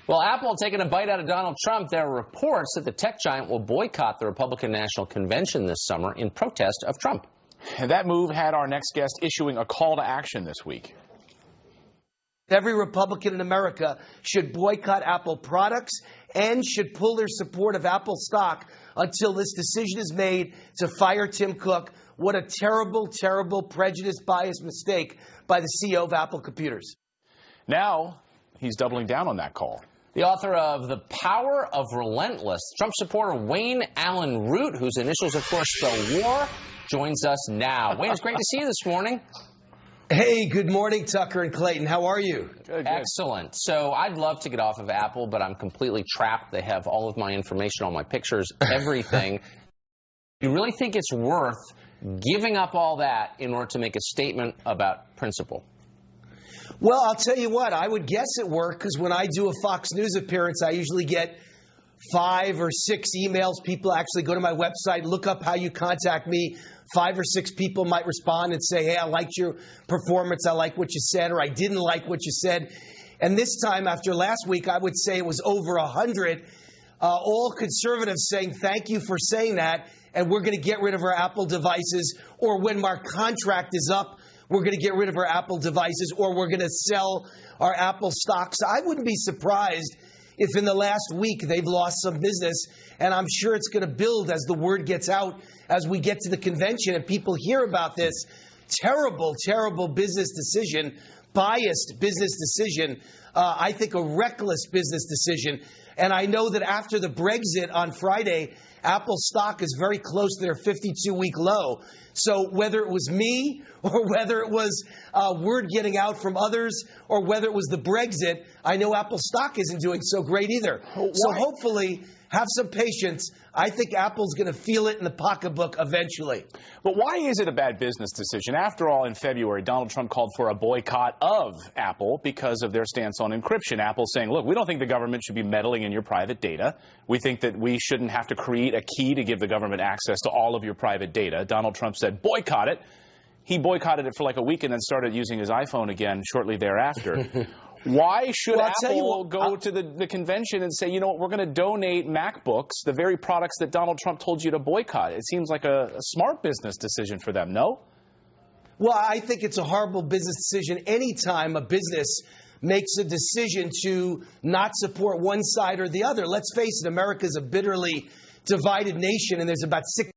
Well, Apple taking a bite out of Donald Trump. There are reports that the tech giant will boycott the Republican National Convention this summer in protest of Trump. And that move had our next guest issuing a call to action this week. Every Republican in America should boycott Apple products and should pull their support of Apple stock until this decision is made to fire Tim Cook. What a terrible, terrible prejudice, bias mistake by the CEO of Apple Computers. Now he's doubling down on that call. The author of The Power of Relentless, Trump supporter Wayne Allyn Root, whose initials, of course, spell war, joins us now. Wayne, it's great to see you this morning. Hey, good morning, Tucker and Clayton. How are you? Good. Excellent. So I'd love to get off of Apple, but I'm completely trapped. They have all of my information, all my pictures, everything. You really think it's worth giving up all that in order to make a statement about principle? Well, I'll tell you what, I would guess it worked because when I do a Fox News appearance, I usually get 5 or 6 emails. People actually go to my website, look up how you contact me. 5 or 6 people might respond and say, hey, I liked your performance, I like what you said, or I didn't like what you said. And this time, after last week, I would say it was over 100, all conservatives saying thank you for saying that, and we're going to get rid of our Apple devices, or when our contract is up, we're going to get rid of our Apple devices, or we're going to sell our Apple stocks. I wouldn't be surprised if in the last week they've lost some business, and I'm sure it's going to build as the word gets out as we get to the convention and people hear about this terrible, terrible business decision, biased business decision, I think a reckless business decision. And I know that after the Brexit on Friday, Apple stock is very close to their 52-week low. So whether it was me or whether it was word getting out from others or whether it was the Brexit, I know Apple stock isn't doing so great either. So hopefully have some patience. I think Apple's going to feel it in the pocketbook eventually. But why is it a bad business decision? After all, in February, Donald Trump called for a boycott of Apple because of their stance on encryption. Apple saying, look, we don't think the government should be meddling in your private data. We think that we shouldn't have to create a key to give the government access to all of your private data. Donald Trump said, boycott it. He boycotted it for like a week and then started using his iPhone again shortly thereafter. Why should Apple go to the convention and say, you know what, we're going to donate MacBooks, the very products that Donald Trump told you to boycott? It seems like a smart business decision for them, no? Well, I think it's a horrible business decision anytime a business makes a decision to not support one side or the other. Let's face it, America's a bitterly divided nation, and there's about 60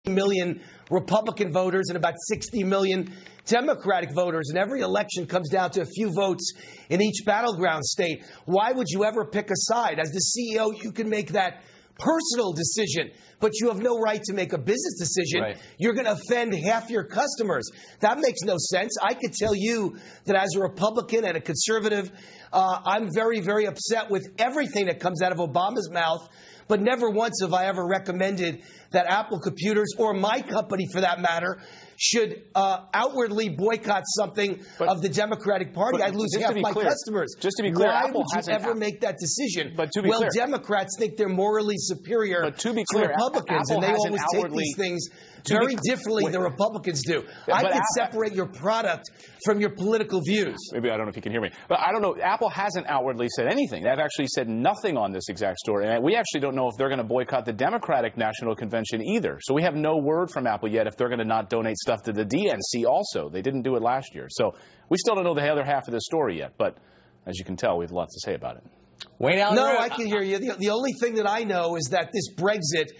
million Republican voters and about 60 million Democratic voters, and every election comes down to a few votes in each battleground state. Why would you ever pick a side? As the CEO, you can make that personal decision, but you have no right to make a business decision. Right. You're going to offend half your customers. That makes no sense. I could tell you that as a Republican and a conservative, I'm very, very upset with everything that comes out of Obama's mouth. But never once have I ever recommended that Apple Computers, or my company for that matter, should outwardly boycott something of the Democratic Party. I'd lose half my customers. Just to be clear, why Apple would you ever make that decision? But to be clear, Democrats think they're morally superior to Republicans, and they always take these things very differently than Republicans do. I can separate your product from your political views. Maybe I don't know if you can hear me. But I don't know. Apple hasn't outwardly said anything. They've actually said nothing on this exact story. And we actually don't know if they're going to boycott the Democratic National Convention either. So we have no word from Apple yet if they're going to not donate stuff to the DNC also. They didn't do it last year. So we still don't know the other half of the story yet. But as you can tell, we have lots to say about it. Wayne Allyn No, Root. I can hear you. The only thing that I know is that this Brexit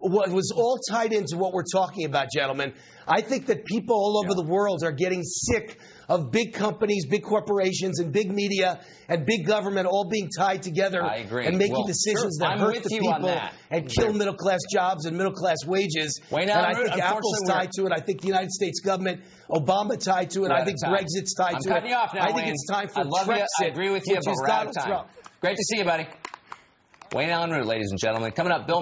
was all tied into what we're talking about, gentlemen. I think that people all over the world are getting sick of big companies, big corporations, and big media and big government all being tied together and making decisions that hurt the people and kill middle-class jobs and middle-class wages. And I think Apple's tied to it. I think the United States government, Obama tied to it. I think Brexit's tied to it. I think it's time for Brexit, I agree with you, which but is we're out Donald of time. Trump. Great to see you, buddy. Wayne Allyn Root, ladies and gentlemen. Coming up, Bill